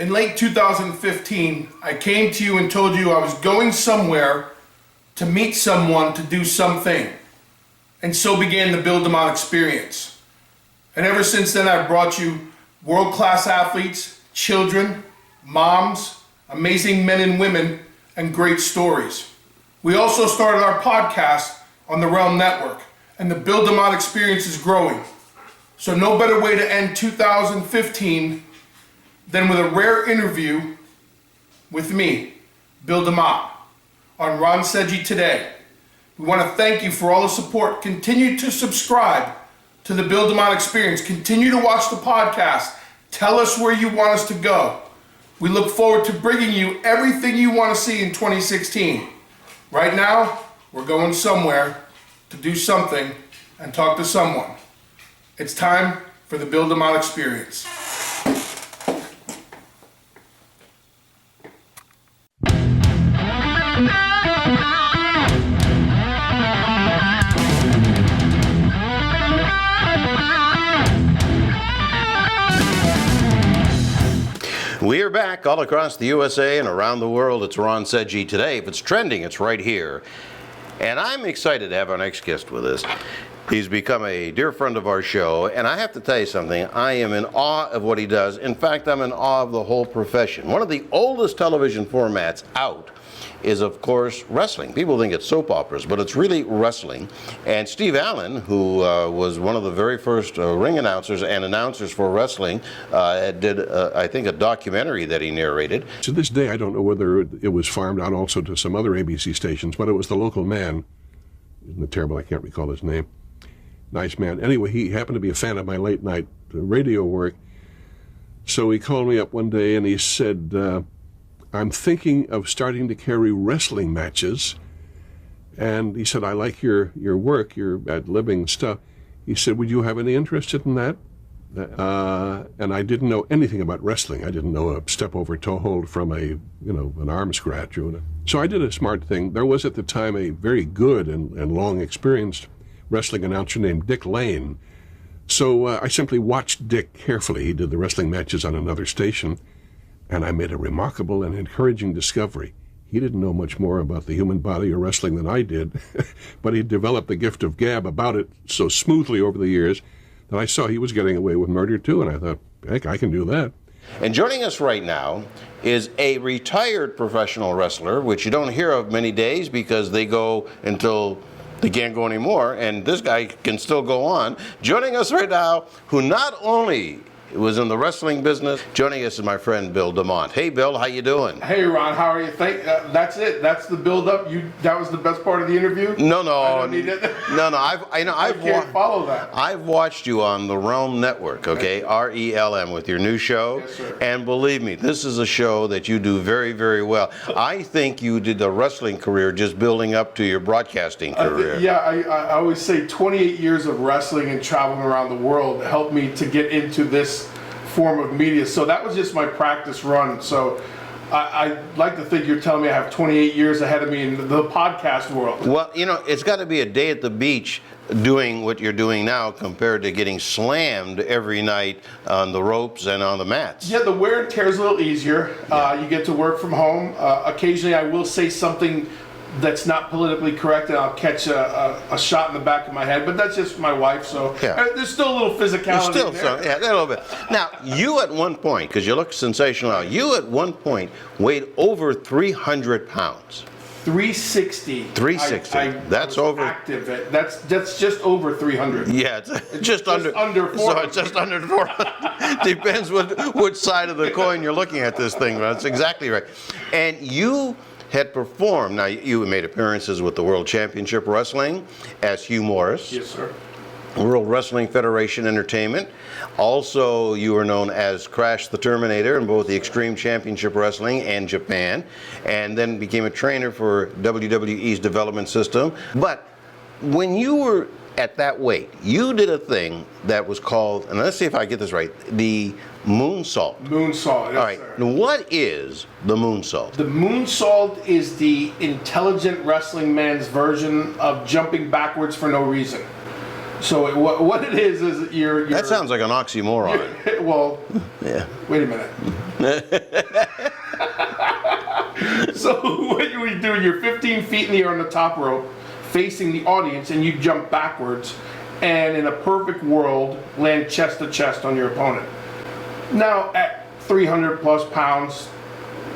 In late 2015, I came to you and told you I was going somewhere to meet someone to do something. And so began the Build DeMott experience. And ever since then, I've brought you world-class athletes, children, moms, amazing men and women, and great stories. We also started our podcast on the Realm Network, and the Build DeMott experience is growing. So no better way to end 2015 than with a rare interview with me, Bill DeMott, on Ron Sedgy Today. We want to thank you for all the support. Continue to subscribe to the Bill DeMott experience. Continue to watch the podcast. Tell us where you want us to go. We look forward to bringing you everything you want to see in 2016. Right now, we're going somewhere to do something and talk to someone. It's time for the Bill DeMott experience. We are back all across the USA and around the world. It's Ron Sedgy Today. If it's trending, it's right here. And I'm excited to have our next guest with us. He's become a dear friend of our show, and I have to tell you something. I am in awe of what he does. In fact, I'm in awe of the whole profession. One of the oldest television formats out is, of course, wrestling. People think it's soap operas, but it's really wrestling. And Steve Allen, who was one of the very first ring announcers and announcers for wrestling, did, I think, a documentary that he narrated. To this day, I don't know whether it was farmed out also to some other ABC stations, but it was the local man. Isn't it terrible? I can't recall his name. Nice man. Anyway, he happened to be a fan of my late night radio work. So he called me up one day and he said, I'm thinking of starting to carry wrestling matches. And he said, I like your work, your ad-libbing stuff. He said, would you have any interest in that? And I didn't know anything about wrestling. I didn't know a step over toe hold from an arm scratch. So I did a smart thing. There was at the time a very good and long experienced wrestling announcer named Dick Lane. So I simply watched Dick carefully. He did the wrestling matches on another station. And I made a remarkable and encouraging discovery. He didn't know much more about the human body or wrestling than I did, but he developed the gift of gab about it so smoothly over the years that I saw he was getting away with murder too, and I thought, heck, I can do that. And joining us right now is a retired professional wrestler, which you don't hear of many days because they go until they can't go anymore, and this guy can still go on. Joining us right now, who not only was in the wrestling business. Joining us is my friend Bill DeMott. Hey Bill, how you doing? Hey Ron, how are you? That's it. That's the build-up. That was the best part of the interview. No, I don't need it. No. I can't follow that. I've watched you on the Realm Network, okay, RELM, with your new show. Yes, sir. And believe me, this is a show that you do very, very well. I think you did the wrestling career just building up to your broadcasting career. I always say 28 years of wrestling and traveling around the world helped me to get into this form of media. So that was just my practice run. So I like to think you're telling me I have 28 years ahead of me in the podcast world. Well, it's got to be a day at the beach doing what you're doing now compared to getting slammed every night on the ropes and on the mats. Yeah, the wear and tear is a little easier. You get to work from home. Occasionally I will say something that's not politically correct, and I'll catch a shot in the back of my head, but that's just my wife, so there's still a little physicality there. A little bit. Now, you at one point, because you look sensational now, you at one point weighed over 300 pounds. 360. 360. That's over. Active. That's just over 300. Yeah, it's just under 400. So it's just under 400. Depends which side of the coin you're looking at this thing. That's exactly right. And you had performed. Now, you made appearances with the World Championship Wrestling as Hugh Morris. Yes, sir. World Wrestling Federation Entertainment. Also, you were known as Crash the Terminator in both the Extreme Championship Wrestling and Japan, and then became a trainer for WWE's development system. But when you were at that weight, you did a thing that was called, and let's see if I get this right, the moonsault. Moonsault, yes, all right. sir. Now, what is the moonsault? The moonsault is the intelligent wrestling man's version of jumping backwards for no reason. So what it is you're... That sounds like an oxymoron. Well, yeah. Wait a minute. So what you would do, you're 15 feet in the air on the top rope, facing the audience, and you jump backwards, and in a perfect world, land chest to chest on your opponent. Now, at 300 plus pounds,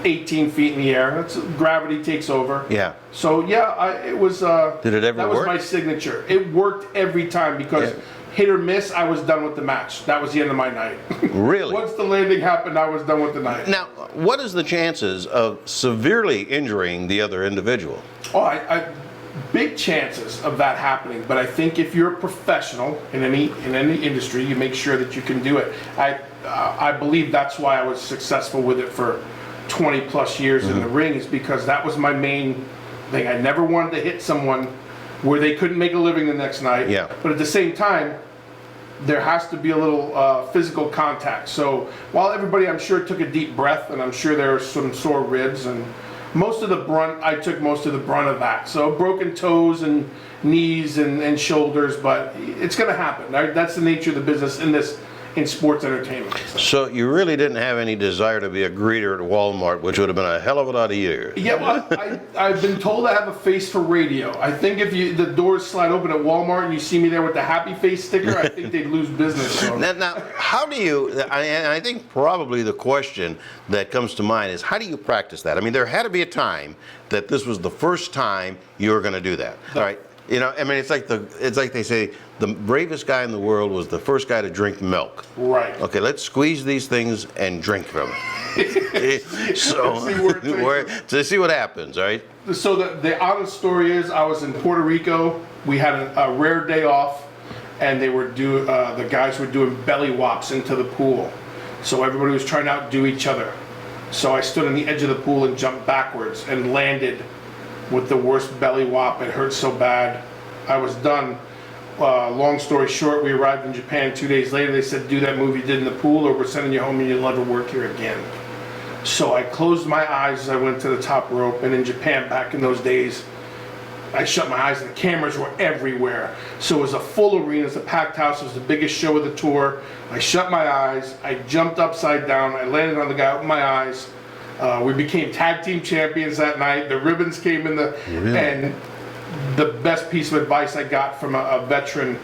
18 feet in the air, gravity takes over. Yeah. So yeah, it was. Did it ever That was work? my signature. It worked every time because hit or miss, I was done with the match. That was the end of my night. Really? Once the landing happened, I was done with the night. Now, what is the chances of severely injuring the other individual? Oh, I big chances of that happening. But I think if you're a professional in any industry, you make sure that you can do it. I believe that's why I was successful with it for 20 plus years in the ring, is because that was my main thing. I never wanted to hit someone where they couldn't make a living the next night. Yeah. But at the same time, there has to be a little physical contact. So while everybody, I'm sure, took a deep breath, and I'm sure there were some sore ribs, and I took most of the brunt of that. So broken toes and knees and shoulders, but it's going to happen. That's the nature of the business in sports entertainment. So you really didn't have any desire to be a greeter at Walmart, which would have been a hell of a lot of years. Yeah, well, I've been told I have a face for radio. I think if the doors slide open at Walmart and you see me there with the happy face sticker, I think they'd lose business. So. Now, how do you, and I think probably the question that comes to mind is, how do you practice that? I mean, there had to be a time that this was the first time you were going to do that, right? You know, I mean, it's like they say, the bravest guy in the world was the first guy to drink milk. Right. Okay, let's squeeze these things and drink from it. To see what happens, right? So the honest story is, I was in Puerto Rico. We had a rare day off, and they were the guys were doing belly whops into the pool. So everybody was trying to outdo each other. So I stood on the edge of the pool and jumped backwards and landed with the worst belly whop. It hurt so bad. I was done. Long story short, we arrived in Japan 2 days later. They said, do that move you did in the pool, or we're sending you home and you'll never work here again. So I closed my eyes as I went to the top rope. And in Japan, back in those days, I shut my eyes and the cameras were everywhere. So it was a full arena, it was a packed house, it was the biggest show of the tour. I shut my eyes, I jumped upside down, I landed on the guy with my eyes. We became tag team champions that night. The ribbons came in and the best piece of advice I got from a veteran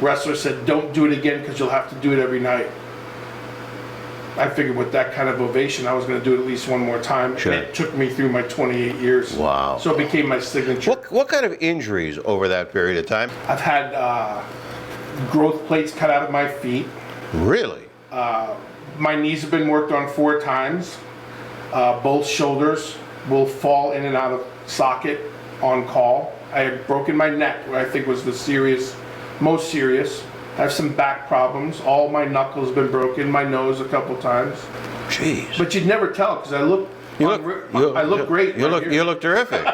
wrestler said, don't do it again because you'll have to do it every night. I figured with that kind of ovation, I was going to do it at least one more time. Sure. And it took me through my 28 years. Wow. So it became my signature. What kind of injuries over that period of time? I've had growth plates cut out of my feet. Really? My knees have been worked on 4 times. Both shoulders will fall in and out of socket on call. I had broken my neck, what I think was the most serious. I have some back problems. All my knuckles have been broken. My nose a couple times. Jeez. But you'd never tell because I look great. You look terrific.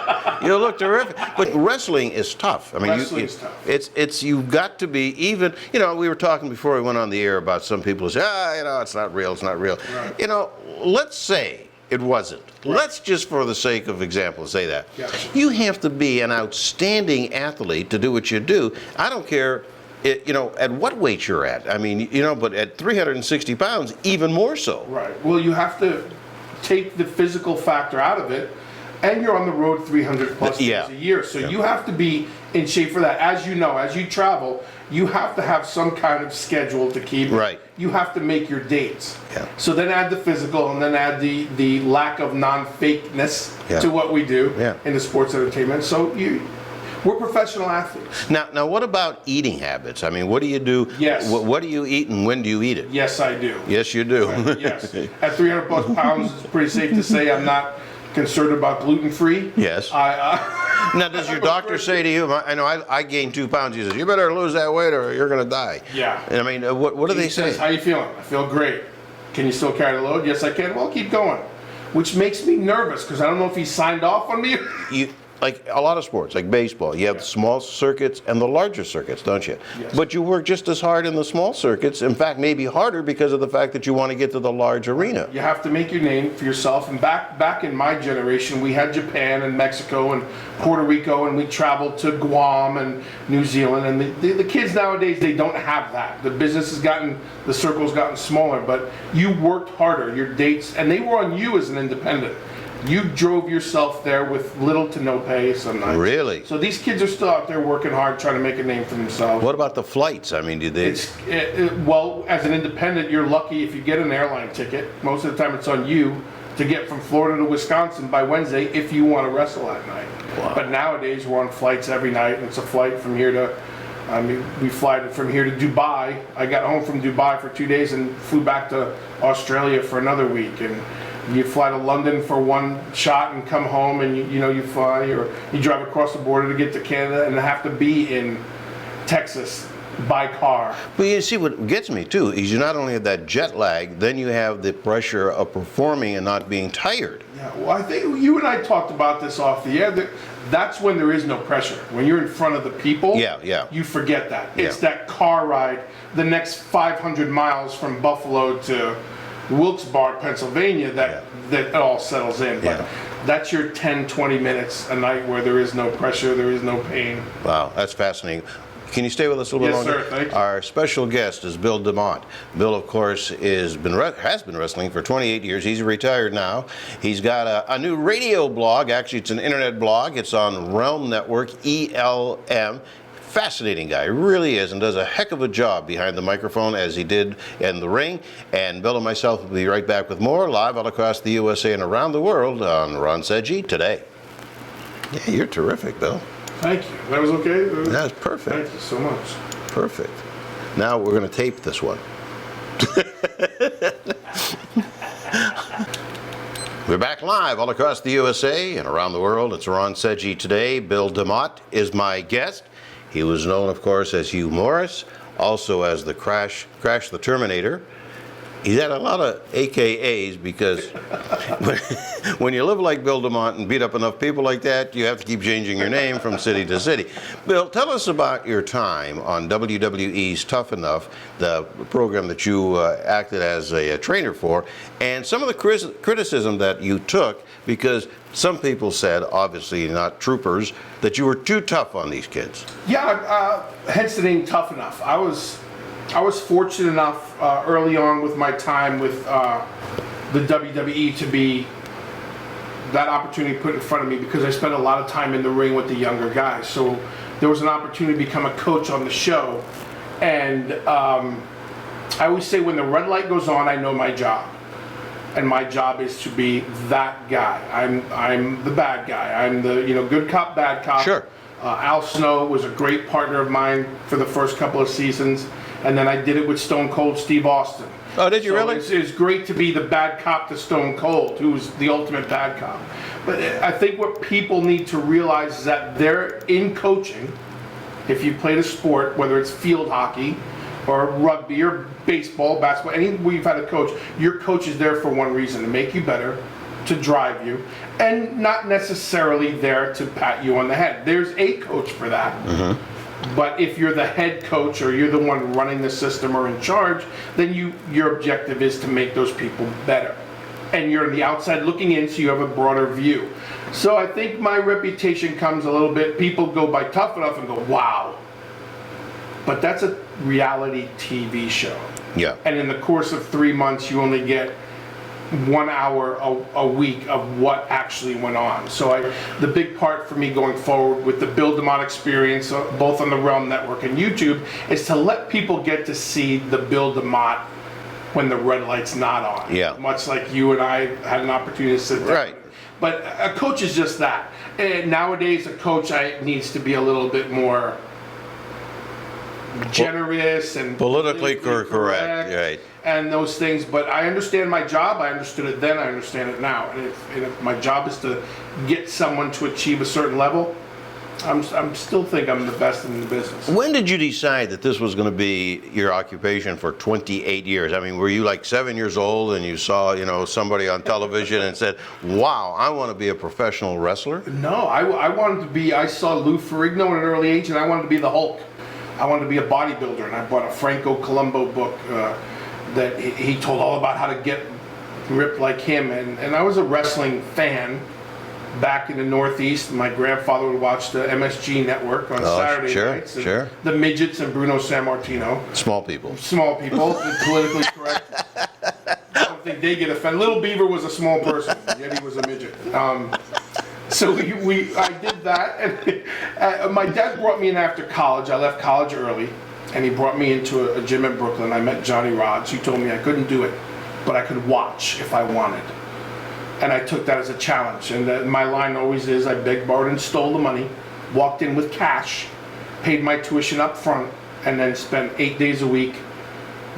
You look terrific. But wrestling is tough. I mean, Wrestling's tough. It's you've got to be even. You know, we were talking before we went on the air about some people who say, it's not real. It's not real. Right. You know, let's say it wasn't. Right. Let's just, for the sake of example, say that. Gotcha. You have to be an outstanding athlete to do what you do. I don't care. At what weight you're at. I mean, but at 360 pounds, even more so. Right. Well, you have to take the physical factor out of it, and you're on the road 300 plus days a year. So you have to be in shape for that. As you know, as you travel, you have to have some kind of schedule to keep. Right. You have to make your dates. Yeah. So then add the physical, and then add the lack of non-fakeness to what we do in the sports entertainment. So we're professional athletes. Now, what about eating habits? I mean, what do you do? Yes. What do you eat, and when do you eat it? Yes, I do. Yes, you do. Yes. At 300 plus pounds, it's pretty safe to say I'm not concerned about gluten-free. Yes. Now, does your doctor say to you, I know I gained 2 pounds, he says, you better lose that weight or you're going to die. Yeah. And I mean, what do they say? Says, how you feeling? I feel great. Can you still carry the load? Yes, I can. Well, keep going. Which makes me nervous because I don't know if he signed off on me. like a lot of sports, like baseball, you have the small circuits and the larger circuits, don't you? Yes. But you work just as hard in the small circuits, in fact, maybe harder because of the fact that you want to get to the large arena. You have to make your name for yourself. And back in my generation, we had Japan and Mexico and Puerto Rico, and we traveled to Guam and New Zealand. And the kids nowadays, they don't have that. The business has gotten, the circle's gotten smaller, but you worked harder, your dates, and they were on you as an independent. You drove yourself there with little to no pay sometimes. Really? So these kids are still out there working hard, trying to make a name for themselves. What about the flights? I mean, do they? Well, as an independent, you're lucky if you get an airline ticket. Most of the time it's on you to get from Florida to Wisconsin by Wednesday if you want to wrestle at night. Wow. But nowadays we're on flights every night. It's a flight from here to, I mean, we fly from here to Dubai. I got home from Dubai for 2 days and flew back to Australia for another week. And you fly to London for one shot and come home, and you fly, or you drive across the border to get to Canada and have to be in Texas by car. But you see, what gets me too is you not only have that jet lag, then you have the pressure of performing and not being tired. Yeah, well, I think you and I talked about this off the air. That's when there is no pressure. When you're in front of the people, Yeah. you forget that. It's Yeah. that car ride, the next 500 miles from Buffalo to Wilkes-Barre, Pennsylvania, that it all settles in. But Yeah. that's your 10, 20 minutes a night where there is no pressure, there is no pain. Wow, that's fascinating. Can you stay with us a little bit Yes, longer? sir, thank you. Our special guest is Bill DeMott. Bill, of course, has been wrestling for 28 years. He's retired now. He's got a new radio blog. Actually, it's an internet blog. It's on Realm Network, ELM. Fascinating guy, really is, and does a heck of a job behind the microphone as he did in the ring. And Bill and myself will be right back with more live all across the USA and around the world on Ron's Edgy today. Yeah, you're terrific, Bill. Thank you. That was okay? That's perfect. Thank you so much. Perfect. Now we're going to tape this one. We're back live all across the USA and around the world. It's Ron Sedgy today. Bill DeMott is my guest. He was known, of course, as Hugh Morris, also as the Crash the Terminator. He's had a lot of AKAs because when you live like Bill DeMott and beat up enough people like that, you have to keep changing your name from city to city. Bill, tell us about your time on WWE's Tough Enough, the program that you acted as a trainer for, and some of the criticism that you took because some people said, obviously not troopers, that you were too tough on these kids. Yeah, hence the name Tough Enough. I was fortunate enough early on with my time with the WWE to be that opportunity put in front of me because I spent a lot of time in the ring with the younger guys. So there was an opportunity to become a coach on the show. And I always say when the red light goes on, I know my job. And my job is to be that guy. I'm the bad guy. I'm the good cop, bad cop. Sure. Al Snow was a great partner of mine for the first couple of seasons, and then I did it with Stone Cold Steve Austin. Oh, did you really? It's great to be the bad cop to Stone Cold, who's the ultimate bad cop. But I think what people need to realize is that they're in coaching. If you played a sport, whether it's field hockey or rugby or baseball, basketball, anywhere you've had a coach, your coach is there for one reason, to make you better, to drive you, and not necessarily there to pat you on the head. There's a coach for that. Mm-hmm. But if you're the head coach or you're the one running the system or in charge, then your objective is to make those people better. And you're on the outside looking in, so you have a broader view. So I think my reputation comes a little bit, people go by Tough Enough and go, wow. But that's a reality TV show. Yeah. And in the course of 3 months, you only get 1 hour a week of what actually went on. So the big part for me going forward with the Bill DeMott experience, both on the Realm Network and YouTube, is to let people get to see the Bill DeMott when the red light's not on. Yeah. Much like you and I had an opportunity to sit down. Right. But a coach is just that. And nowadays, a coach needs to be a little bit more generous and Politically correct, right. And those things. But I understand my job. I understood it then. I understand it now. And if my job is to get someone to achieve a certain level, I'm still think I'm the best in the business. When did you decide that this was going to be your occupation for 28 years? I mean, were you like 7 years old and you saw, you know, somebody on television and said, wow, I want to be a professional wrestler? No, I wanted to be, I saw Lou Ferrigno at an early age, and I wanted to be the Hulk. I wanted to be a bodybuilder, and I bought a Franco Columbo book that he told all about how to get ripped like him, and I was a wrestling fan. Back in the Northeast, my grandfather would watch the MSG network on Saturday nights. Sure. The midgets and Bruno Sammartino. Small people. Small people, politically correct. I don't think they get offended. Little Beaver was a small person, yet he was a midget. So I did that, and my dad brought me in after college. I left college early, and he brought me into a gym in Brooklyn. I met Johnny Rods. He told me I couldn't do it, but I could watch if I wanted. And I took that as a challenge. And my line always is, I begged, borrowed, and stole the money, walked in with cash, paid my tuition up front, and then spent 8 days a week,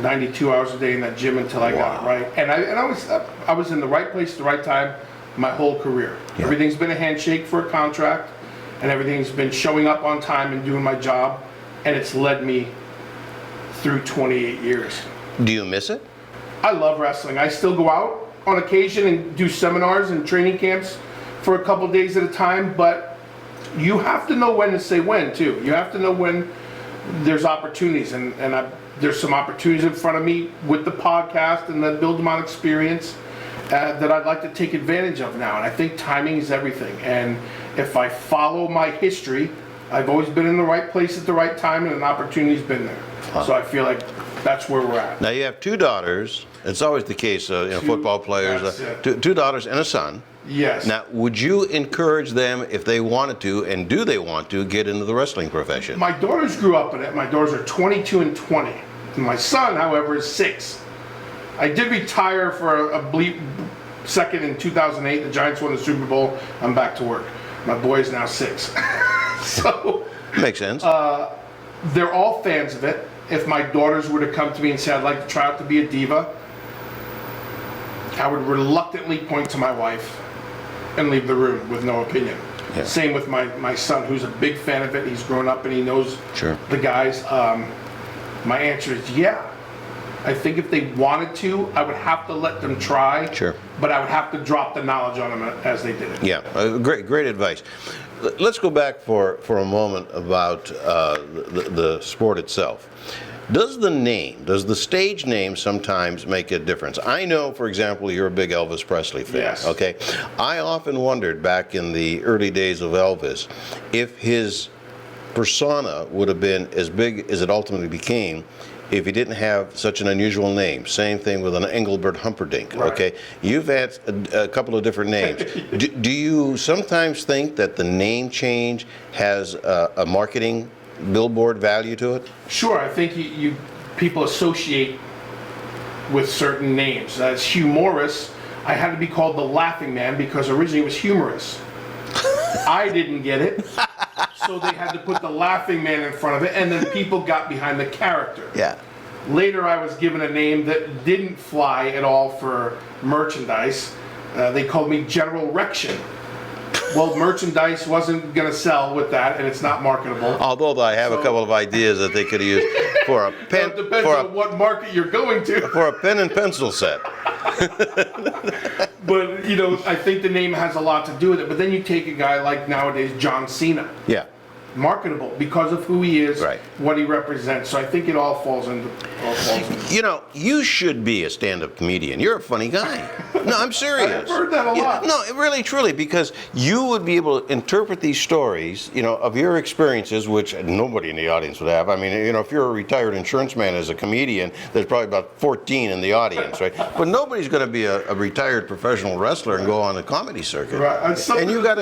92 hours a day in that gym until I got it right. And I was in the right place at the right time my whole career. Yeah. Everything's been a handshake for a contract, and everything's been showing up on time and doing my job, and it's led me through 28 years. Do you miss it? I love wrestling. I still go out on occasion and do seminars and training camps for a couple days at a time, but you have to know when to say when too. You have to know when there's opportunities, and there's some opportunities in front of me with the podcast and the Bill DeMott experience that I'd like to take advantage of now. And I think timing is everything. And if I follow my history, I've always been in the right place at the right time, and an opportunity's been there. So I feel like that's where we're at. Now you have 2 daughters. It's always the case, football players. 2 daughters and a son. Yes. Now, would you encourage them, if they wanted to, and do they want to, get into the wrestling profession? My daughters grew up in it. My daughters are 22 and 20. My son, however, is 6. I did retire for a bleep second in 2008. The Giants won the Super Bowl. I'm back to work. My boy is now 6. So makes sense. They're all fans of it. If my daughters were to come to me and say, I'd like to try out to be a diva, I would reluctantly point to my wife and leave the room with no opinion. Yeah. Same with my son, who's a big fan of it. He's grown up and he knows the guys. My answer is yeah. I think if they wanted to, I would have to let them try. Sure. But I would have to drop the knowledge on them as they did it. Yeah, great advice. Let's go back for a moment about the sport itself. Does the stage name sometimes make a difference? I know, for example, you're a big Elvis Presley fan. Yes. Okay. I often wondered back in the early days of Elvis if his persona would have been as big as it ultimately became if he didn't have such an unusual name. Same thing with an Engelbert Humperdinck. Right. Okay. You've had a couple of different names. do you sometimes think that the name change has a marketing billboard value to it? Sure, I think people associate with certain names. As Hugh Morris, I had to be called the Laughing Man because originally it was humorous. I didn't get it, so they had to put the Laughing Man in front of it, and then people got behind the character. Yeah. Later, I was given a name that didn't fly at all for merchandise. They called me General Rection. Well, merchandise wasn't going to sell with that, and it's not marketable. Although I have a couple of ideas that they could use for a pen. It depends on what market you're going to. For a pen and pencil set. But, I think the name has a lot to do with it. But then you take a guy like nowadays John Cena. Yeah. Marketable because of who he is, right. What he represents. So I think it all falls into. You should be a stand-up comedian. You're a funny guy. No, I'm serious. I've heard that a lot. No, really, truly, because you would be able to interpret these stories, of your experiences, which nobody in the audience would have. I mean, if you're a retired insurance man as a comedian, there's probably about 14 in the audience, right? But nobody's going to be a retired professional wrestler and go on the comedy circuit. Right. And you've got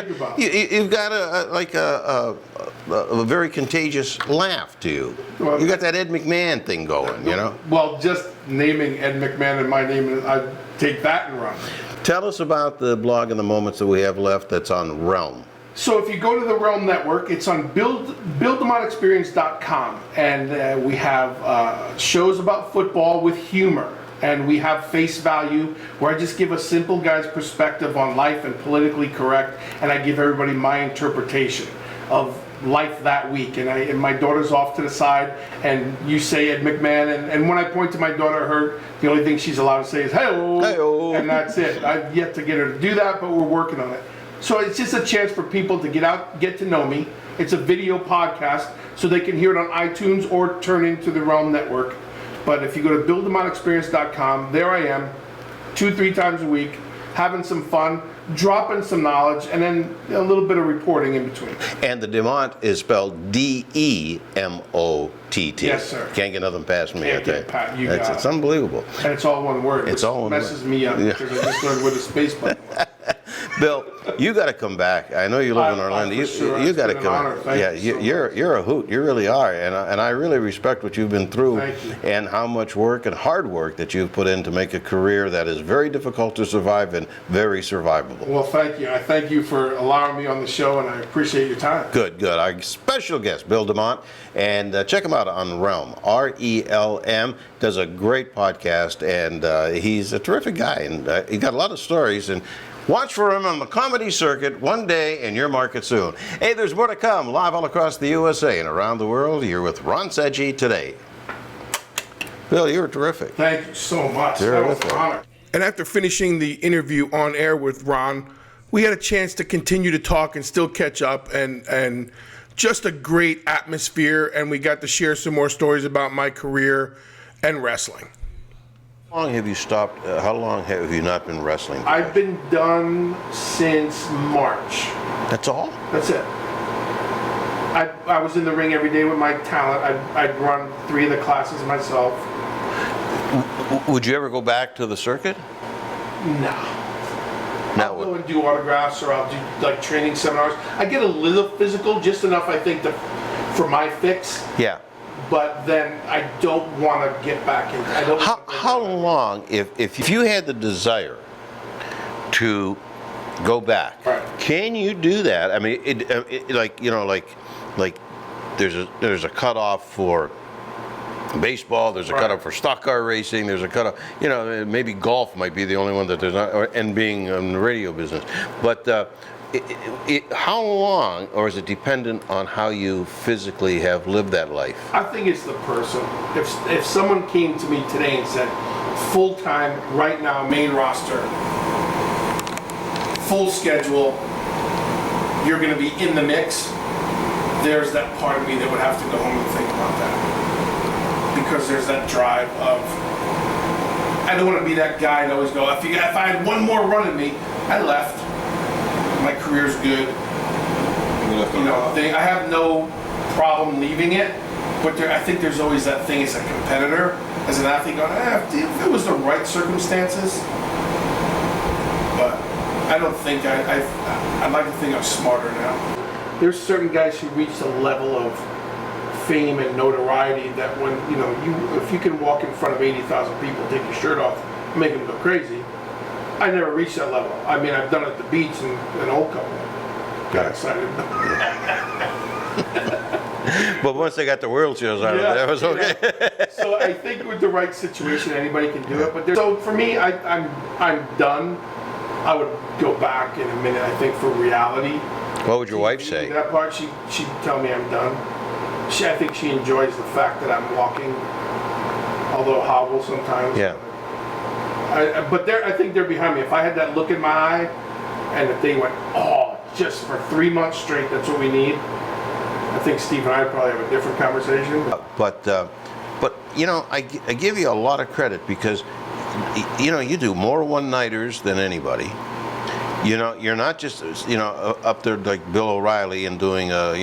a very contagious laugh to you. Well, you got that Ed McMahon thing going, Well, just naming Ed McMahon in my name, I'd take that and run. Tell us about the blog and the moments that we have left that's on Realm. So if you go to the Realm Network, it's on BillDemottExperience.com, and we have shows about football with humor, and we have Face Value, where I just give a simple guy's perspective on life and politically correct, and I give everybody my interpretation of life that week. And my daughter's off to the side, and you say Ed McMahon, and when I point to my daughter, the only thing she's allowed to say is "Hey-o," Hey-o. and that's it. I've yet to get her to do that, but we're working on it. So it's just a chance for people to get out, get to know me. It's a video podcast, so they can hear it on iTunes or turn into the Realm Network. But if you go to BillDemottExperience.com, there I am, 2-3 times a week, having some fun, dropping some knowledge, and then a little bit of reporting in between. And the DeMott is spelled D-E-M-O-T-T. Yes, sir. Can't get nothing past me. Can't get past you. It's unbelievable. And it's all one word. It's all one word. Messes me up because I just learned what a space button was. Bill, you got to come back. I know you live in Orlando. You got to come. Yeah, you're a hoot. You really are, and I really respect what you've been through, and how much work and hard work that you've put in to make a career that is very difficult to survive and very survivable. Well, thank you. I thank you for allowing me on the show, and I appreciate your time. Good. Our special guest, Bill DeMott, and check him out on Realm. RELM does a great podcast, and he's a terrific guy, and he's got a lot of stories. And watch for him on the comedy circuit one day in your market soon. Hey, there's more to come live all across the USA and around the world. You're with Ron Sedgy today. Bill, you were terrific. Thank you so much. Terrific. That was an honor. And after finishing the interview on air with Ron, we had a chance to continue to talk and still catch up, and just a great atmosphere, and we got to share some more stories about my career and wrestling. How long have you stopped? How long have you not been wrestling? I've been done since March. That's all? That's it. I was in the ring every day with my talent. I'd run 3 of the classes myself. Would you ever go back to the circuit? No. Now I'll go and do autographs, or I'll do like training seminars. I get a little physical, just enough I think for my fix. Yeah. But then I don't want to get back in. How long, if you had the desire to go back, right, can you do that? I mean, like there's a cutoff for baseball, there's a cutoff for stock car racing, there's a cutoff, maybe golf might be the only one that there's not, and being in the radio business. But how long, or is it dependent on how you physically have lived that life? I think it's the person. If someone came to me today and said, full-time, right now, main roster, full schedule, you're going to be in the mix, there's that part of me that would have to go home and think about that. Because there's that drive of, I don't want to be that guy that always go, if I had one more run in me, I left. My career's good. I have no problem leaving it, but I think there's always that thing as a competitor, as an athlete, going, if it was the right circumstances. But I don't think I'd like to think I'm smarter now. There's certain guys who reach the level of fame and notoriety that when if you can walk in front of 80,000 people, take your shirt off, make them go crazy. I never reached that level. I mean, I've done it at the beach and an old couple got excited. But once they got the world shows out of it, that was okay. So I think with the right situation, anybody can do it. But so for me, I'm done. I would go back in a minute. I think for reality. What would your wife say? That part, she'd tell me I'm done. I think she enjoys the fact that I'm walking, although hobble sometimes. Yeah. But I think they're behind me. If I had that look in my eye, and if they went, just for 3 months straight, that's what we need, I think Steve and I probably have a different conversation. But I give you a lot of credit because, you do more one-nighters than anybody. You're not just up there like Bill O'Reilly and doing a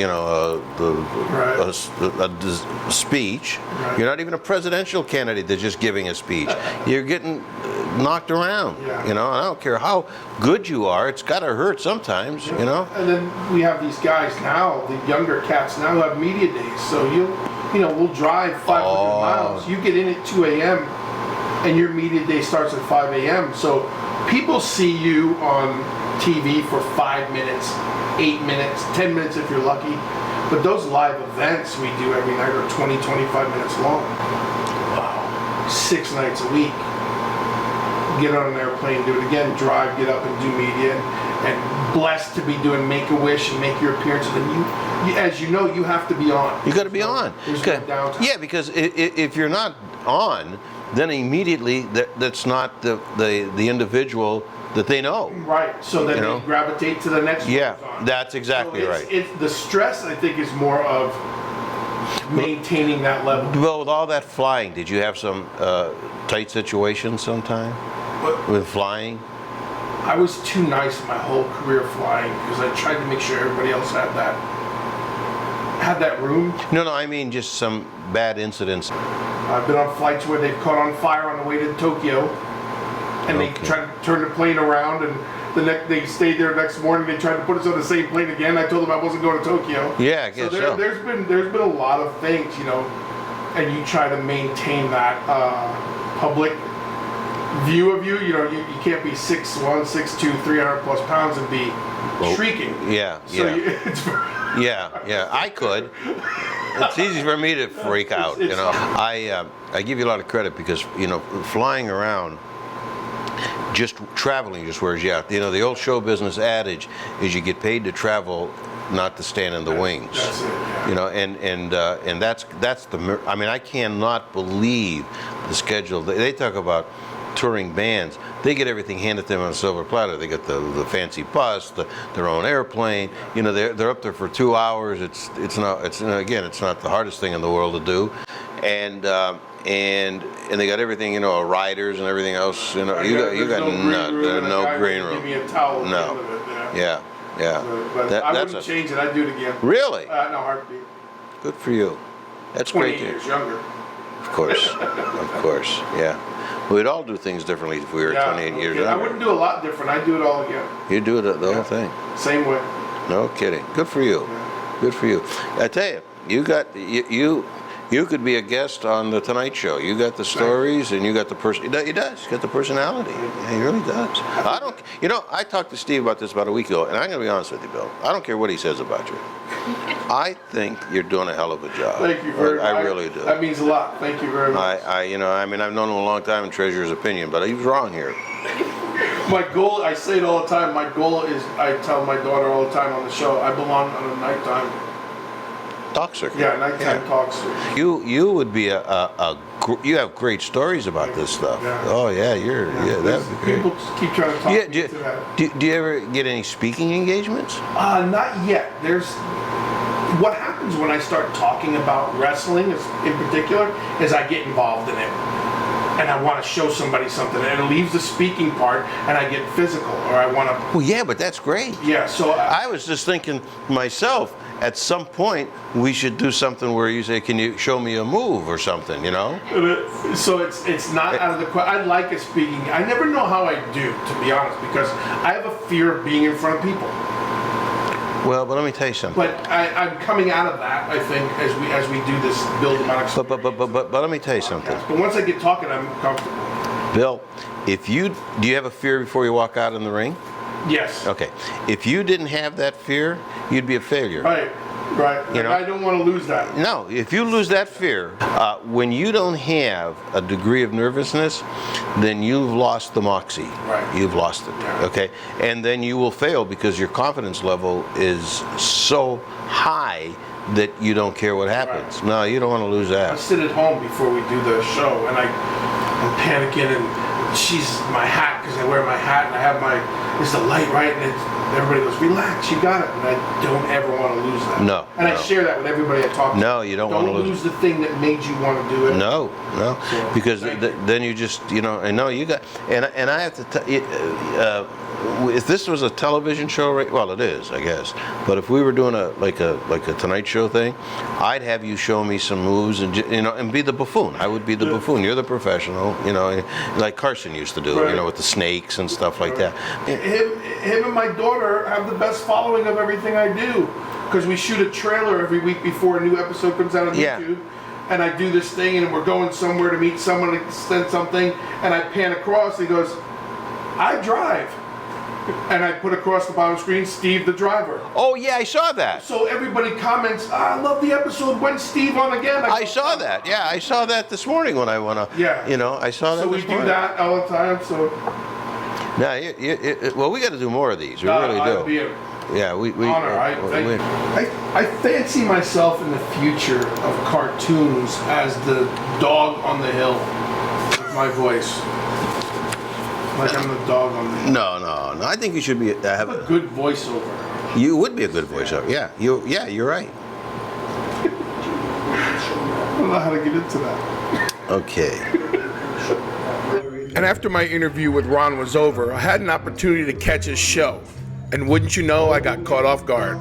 speech. Right. You're not even a presidential candidate that's just giving a speech. You're getting knocked around. Yeah. And I don't care how good you are, it's got to hurt sometimes. And then we have these guys now, the younger cats now, who have media days. So we'll drive 500 miles. You get in at 2 a.m. and your media day starts at 5 a.m. So people see you on TV for 5 minutes, 8 minutes, 10 minutes if you're lucky. But those live events we do every night are 20, 25 minutes long. Wow. 6 nights a week. get on an airplane, do it again, drive, get up and do media, and blessed to be doing Make-A-Wish and make your appearance. And then you, as you know, you have to be on. You got to be on. There's no downtime. Yeah, because if you're not on, then immediately that's not the individual that they know. Right. So then they gravitate to the next one. Yeah, that's exactly right. It's the stress, I think, is more of maintaining that level. Well, with all that flying, did you have some tight situations sometime with flying? I was too nice my whole career flying because I tried to make sure everybody else had that room. No, I mean just some bad incidents. I've been on flights where they've caught on fire on the way to Tokyo, and they tried to turn the plane around, and they stayed there next morning. They tried to put us on the same plane again. I told them I wasn't going to Tokyo. Yeah, I guess so. There's been a lot of things, and you try to maintain that public view of you. You can't be 6'1", 6'2", 300 plus pounds and be shrieking. Yeah, so yeah. Yeah, I could. It's easy for me to freak out, I give you a lot of credit because, flying around, just traveling just wears you out. The old show business adage is you get paid to travel, not to stand in the wings. That's it, yeah. And that's I cannot believe the schedule. They talk about touring bands. They get everything handed to them on a silver platter. They get the fancy bus, their own airplane. They're up there for 2 hours. It's not the hardest thing in the world to do, and they got everything, riders and everything else. You got no green room. Give me a towel. No. Yeah. But I wouldn't change it. I'd do it again. Really? No heartbeat. Good for you. That's 20 great. years younger. Of course. Yeah. We'd all do things differently if we were 28 years younger. I wouldn't do a lot different. I'd do it all again. You'd do it the whole thing. Same way. No kidding. Good for you. Yeah. Good for you. I tell you, you could be a guest on the Tonight Show. You got the stories and you got the person. He does. He got the personality. Yeah, he really does. I talked to Steve about this about a week ago, and I'm going to be honest with you, Bill. I don't care what he says about you. I think you're doing a hell of a job. Thank you very much. I really do. That means a lot. Thank you very much. I've known him a long time and treasure his opinion, but he was wrong here. My goal, I say it all the time, my goal is, I tell my daughter all the time on the show, I belong on a nighttime talk circuit. Yeah, nighttime talk circuit. You would be you have great stories about this stuff. Yeah. Oh yeah, that'd be great. People keep trying to talk me into that. Do you ever get any speaking engagements? Not yet. What happens when I start talking about wrestling in particular is I get involved in it. And I want to show somebody something, and it leaves the speaking part, and I get physical, or I want to. Well, yeah, but that's great. Yeah, so I was just thinking myself. At some point, we should do something where you say, "Can you show me a move or something?" So it's not out of the question. I like a speaking. I never know how I do, to be honest, because I have a fear of being in front of people. Well, but let me tell you something. But I'm coming out of that, I think, as we do this build them on experience. But let me tell you something. But once I get talking, I'm comfortable. Bill, do you have a fear before you walk out in the ring? Yes. Okay. If you didn't have that fear, you'd be a failure. Right. I don't want to lose that. No, if you lose that fear, when you don't have a degree of nervousness, then you've lost the moxie. Right. You've lost it. Yeah. Okay. And then you will fail because your confidence level is so high that you don't care what happens. Right. No, you don't want to lose that. I sit at home before we do the show, and I'm panicking, and she's my hat, because I wear my hat, and I have there's the light, right? And everybody goes, relax, you got it. And I don't ever want to lose that. No. And I share that with everybody I talk to. No, you don't want to lose the thing that made you want to do it. No. So, because then you just, and no, you got, and I have to tell you, if this was a television show, well, it is, I guess. But if we were doing a Tonight Show thing, I'd have you show me some moves and be the buffoon. I would be the buffoon. You're the professional, like Carson used to do, with the snakes and stuff like that. Him and my daughter have the best following of everything I do, because we shoot a trailer every week before a new episode comes out on YouTube. And I do this thing, and we're going somewhere to meet someone to send something, and I pan across, and he goes, I drive. And I put across the bottom screen, Steve the driver. Oh yeah, I saw that. So everybody comments, I love the episode, when's Steve on again? I saw that. Yeah, I saw that this morning when I went up. Yeah. You know, I saw that So we this do morning. that all the time, so. Now, well, we got to do more of these. We really do. It'd be an Yeah, we honor. I fancy myself in the future of cartoons as the dog on the hill with my voice. Like I'm the dog on the hill. No. I think you should be have A good voiceover. You would be a good voiceover. Yeah, you're right. I don't know how to get into that. Okay. And after my interview with Ron was over, I had an opportunity to catch his show. And wouldn't you know, I got caught off guard.